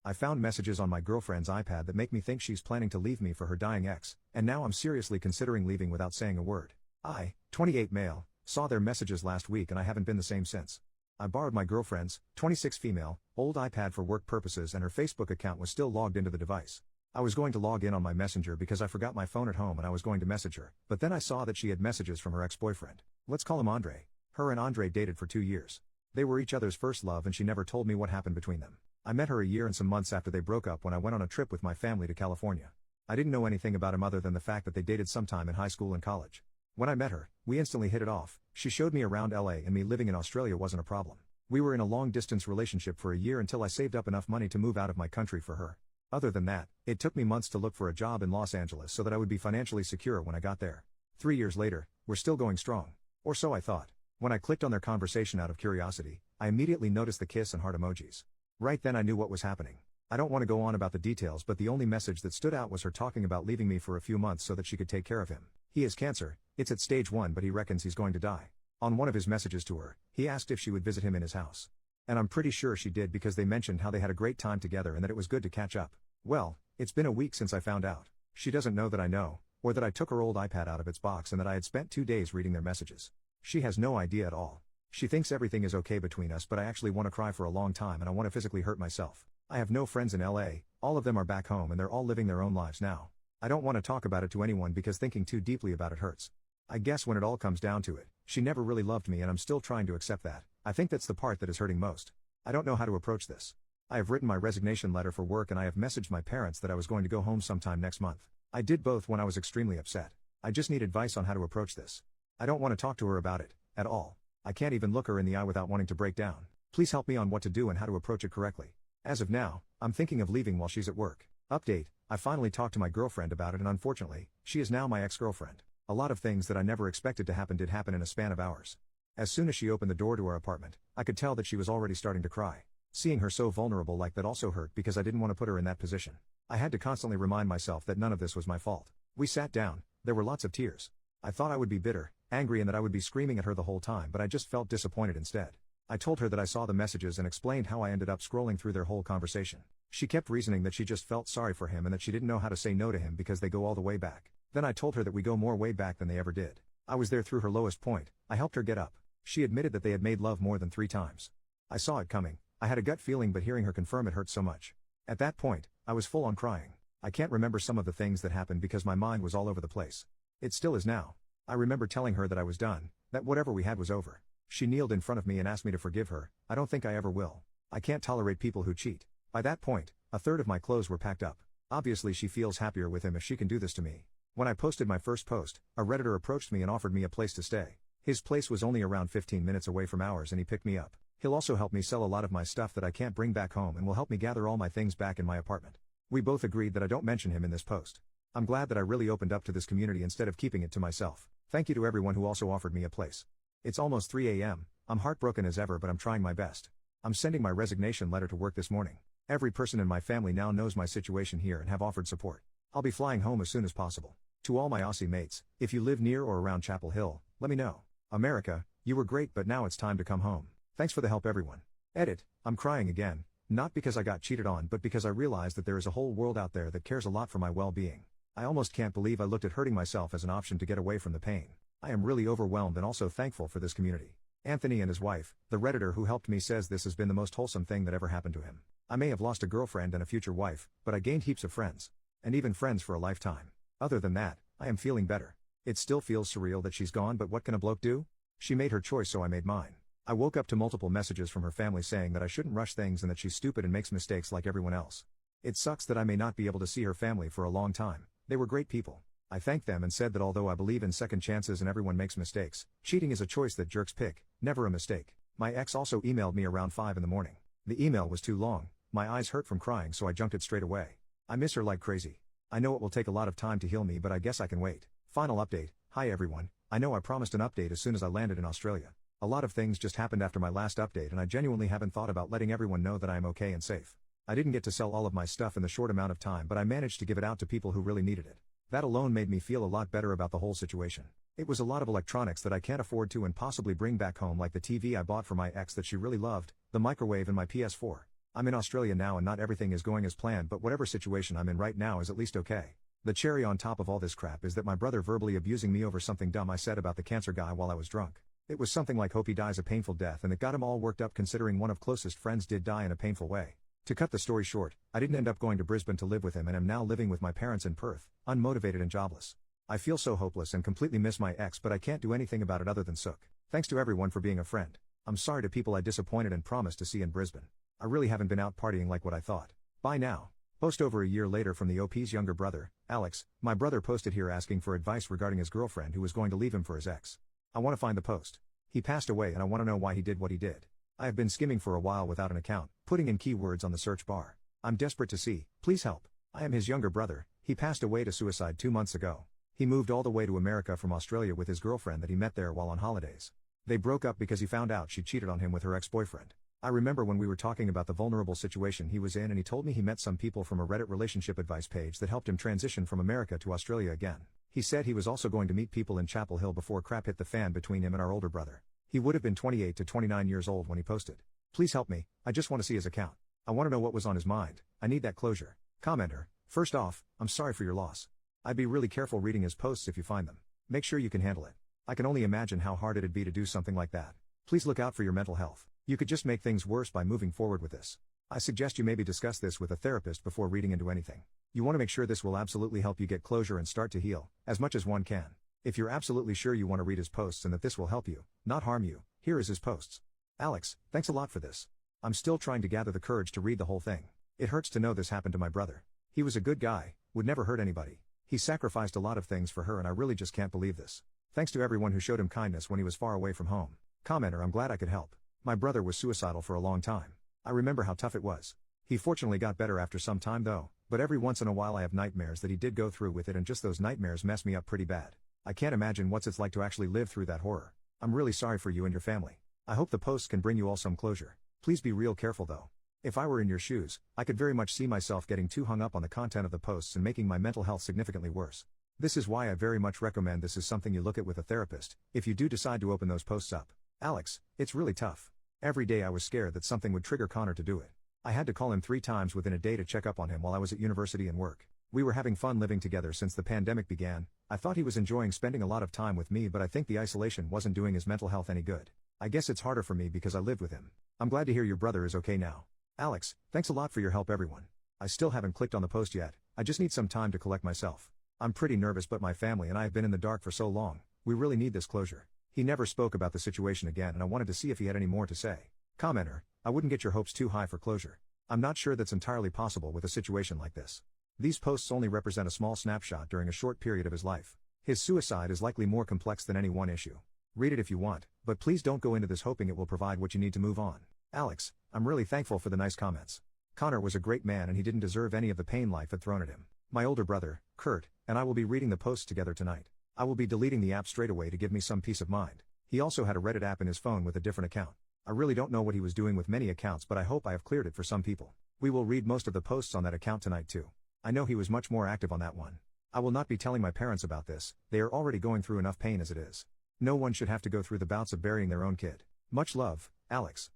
I found messages on my girlfriend's iPad that make me think she's planning to leave me for her dying ex, and now I'm seriously considering leaving without saying a word. I, 28 male, saw their messages last week and I haven't been the same since. I borrowed my girlfriend's, 26 female, old iPad for work purposes and her Facebook account was still logged into the device. I was going to log in on my messenger because I forgot my phone at home and I was going to message her, but then I saw that she had messages from her ex-boyfriend. Let's call him Andre. Her and Andre dated for 2 years. They were each other's first love and she never told me what happened between them. I met her a year and some months after they broke up when I went on a trip with my family to California. I didn't know anything about him other than the fact that they dated sometime in high school and college. When I met her, we instantly hit it off. She showed me around LA and me living in Australia wasn't a problem. We were in a long-distance relationship for a year until I saved up enough money to move out of my country for her. Other than that, it took me months to look for a job in Los Angeles so that I would be financially secure when I got there. 3 years later, we're still going strong. Or so I thought. When I clicked on their conversation out of curiosity, I immediately noticed the kiss and heart emojis. Right then I knew what was happening. I don't want to go on about the details, but the only message that stood out was her talking about leaving me for a few months so that she could take care of him. He has cancer, it's at stage 1 but he reckons he's going to die. On one of his messages to her, he asked if she would visit him in his house. And I'm pretty sure she did because they mentioned how they had a great time together and that it was good to catch up. Well, it's been a week since I found out. She doesn't know that I know, or that I took her old iPad out of its box and that I had spent 2 days reading their messages. She has no idea at all. She thinks everything is okay between us, but I actually want to cry for a long time and I want to physically hurt myself. I have no friends in LA, all of them are back home and they're all living their own lives now. I don't want to talk about it to anyone because thinking too deeply about it hurts. I guess when it all comes down to it, she never really loved me and I'm still trying to accept that. I think that's the part that is hurting most. I don't know how to approach this. I have written my resignation letter for work and I have messaged my parents that I was going to go home sometime next month. I did both when I was extremely upset. I just need advice on how to approach this. I don't want to talk to her about it, at all. I can't even look her in the eye without wanting to break down. Please help me on what to do and how to approach it correctly. As of now, I'm thinking of leaving while she's at work. Update, I finally talked to my girlfriend about it and unfortunately, she is now my ex-girlfriend. A lot of things that I never expected to happen did happen in a span of hours. As soon as she opened the door to our apartment, I could tell that she was already starting to cry. Seeing her so vulnerable like that also hurt because I didn't want to put her in that position. I had to constantly remind myself that none of this was my fault. We sat down, there were lots of tears. I thought I would be bitter, angry and that I would be screaming at her the whole time, but I just felt disappointed instead. I told her that I saw the messages and explained how I ended up scrolling through their whole conversation. She kept reasoning that she just felt sorry for him and that she didn't know how to say no to him because they go all the way back. Then I told her that we go more way back than they ever did. I was there through her lowest point. I helped her get up. She admitted that they had made love more than 3 times. I saw it coming. I had a gut feeling, but hearing her confirm it hurt so much. At that point, I was full on crying. I can't remember some of the things that happened because my mind was all over the place. It still is now. I remember telling her that I was done, that whatever we had was over. She kneeled in front of me and asked me to forgive her. I don't think I ever will. I can't tolerate people who cheat. By that point, a third of my clothes were packed up. Obviously she feels happier with him if she can do this to me. When I posted my first post, a Redditor approached me and offered me a place to stay. His place was only around 15 minutes away from ours and he picked me up. He'll also help me sell a lot of my stuff that I can't bring back home and will help me gather all my things back in my apartment. We both agreed that I don't mention him in this post. I'm glad that I really opened up to this community instead of keeping it to myself. Thank you to everyone who also offered me a place. It's almost 3 a.m. I'm heartbroken as ever, but I'm trying my best. I'm sending my resignation letter to work this morning. Every person in my family now knows my situation here and have offered support. I'll be flying home as soon as possible. To all my Aussie mates, if you live near or around Chapel Hill, let me know. America, you were great, but now it's time to come home. Thanks for the help, everyone. Edit, I'm crying again, not because I got cheated on but because I realized that there is a whole world out there that cares a lot for my well-being. I almost can't believe I looked at hurting myself as an option to get away from the pain. I am really overwhelmed and also thankful for this community. Anthony and his wife, the Redditor who helped me, says this has been the most wholesome thing that ever happened to him. I may have lost a girlfriend and a future wife, but I gained heaps of friends. And even friends for a lifetime. Other than that, I am feeling better. It still feels surreal that she's gone, but what can a bloke do? She made her choice, so I made mine. I woke up to multiple messages from her family saying that I shouldn't rush things and that she's stupid and makes mistakes like everyone else. It sucks that I may not be able to see her family for a long time. They were great people. I thanked them and said that although I believe in second chances and everyone makes mistakes, cheating is a choice that jerks pick, never a mistake. My ex also emailed me around 5 in the morning. The email was too long, my eyes hurt from crying, so I junked it straight away. I miss her like crazy. I know it will take a lot of time to heal me, but I guess I can wait. Final update. Hi everyone, I know I promised an update as soon as I landed in Australia. A lot of things just happened after my last update and I genuinely haven't thought about letting everyone know that I am okay and safe. I didn't get to sell all of my stuff in the short amount of time, but I managed to give it out to people who really needed it. That alone made me feel a lot better about the whole situation. It was a lot of electronics that I can't afford to and possibly bring back home, like the TV I bought for my ex that she really loved, the microwave and my PS4. I'm in Australia now and not everything is going as planned, but whatever situation I'm in right now is at least okay. The cherry on top of all this crap is that my brother verbally abusing me over something dumb I said about the cancer guy while I was drunk. It was something like hope he dies a painful death, and it got him all worked up considering one of closest friends did die in a painful way. To cut the story short, I didn't end up going to Brisbane to live with him and am now living with my parents in Perth, unmotivated and jobless. I feel so hopeless and completely miss my ex, but I can't do anything about it other than sook. Thanks to everyone for being a friend. I'm sorry to people I disappointed and promised to see in Brisbane. I really haven't been out partying like what I thought. Bye now. Post over a year later from the OP's younger brother, Alex. My brother posted here asking for advice regarding his girlfriend who was going to leave him for his ex. I want to find the post. He passed away and I want to know why he did what he did. I have been skimming for a while without an account, putting in keywords on the search bar. I'm desperate to see, please help. I am his younger brother. He passed away to suicide 2 months ago. He moved all the way to America from Australia with his girlfriend that he met there while on holidays. They broke up because he found out she cheated on him with her ex-boyfriend. I remember when we were talking about the vulnerable situation he was in, and he told me he met some people from a Reddit relationship advice page that helped him transition from America to Australia again. He said he was also going to meet people in Chapel Hill before crap hit the fan between him and our older brother. He would have been 28 to 29 years old when he posted. Please help me, I just want to see his account. I want to know what was on his mind. I need that closure. Commenter, first off, I'm sorry for your loss. I'd be really careful reading his posts if you find them. Make sure you can handle it. I can only imagine how hard it'd be to do something like that. Please look out for your mental health. You could just make things worse by moving forward with this. I suggest you maybe discuss this with a therapist before reading into anything. You want to make sure this will absolutely help you get closure and start to heal, as much as one can. If you're absolutely sure you want to read his posts and that this will help you, not harm you, here is his posts. Alex, thanks a lot for this. I'm still trying to gather the courage to read the whole thing. It hurts to know this happened to my brother. He was a good guy, would never hurt anybody. He sacrificed a lot of things for her and I really just can't believe this. Thanks to everyone who showed him kindness when he was far away from home. Commenter, I'm glad I could help. My brother was suicidal for a long time. I remember how tough it was. He fortunately got better after some time though, but every once in a while I have nightmares that he did go through with it, and just those nightmares mess me up pretty bad. I can't imagine what it's like to actually live through that horror. I'm really sorry for you and your family. I hope the posts can bring you all some closure. Please be real careful though. If I were in your shoes, I could very much see myself getting too hung up on the content of the posts and making my mental health significantly worse. This is why I very much recommend this is something you look at with a therapist, if you do decide to open those posts up. Alex, it's really tough. Every day I was scared that something would trigger Connor to do it. I had to call him 3 times within a day to check up on him while I was at university and work. We were having fun living together since the pandemic began. I thought he was enjoying spending a lot of time with me, but I think the isolation wasn't doing his mental health any good. I guess it's harder for me because I lived with him. I'm glad to hear your brother is okay now. Alex, thanks a lot for your help everyone. I still haven't clicked on the post yet. I just need some time to collect myself. I'm pretty nervous, but my family and I have been in the dark for so long. We really need this closure. He never spoke about the situation again and I wanted to see if he had any more to say. Commenter, I wouldn't get your hopes too high for closure. I'm not sure that's entirely possible with a situation like this. These posts only represent a small snapshot during a short period of his life. His suicide is likely more complex than any one issue. Read it if you want, but please don't go into this hoping it will provide what you need to move on. Alex, I'm really thankful for the nice comments. Connor was a great man and he didn't deserve any of the pain life had thrown at him. My older brother, Kurt, and I will be reading the posts together tonight. I will be deleting the app straight away to give me some peace of mind. He also had a Reddit app in his phone with a different account. I really don't know what he was doing with many accounts, but I hope I have cleared it for some people. We will read most of the posts on that account tonight too. I know he was much more active on that one. I will not be telling my parents about this, they are already going through enough pain as it is. No one should have to go through the bouts of burying their own kid. Much love, Alex.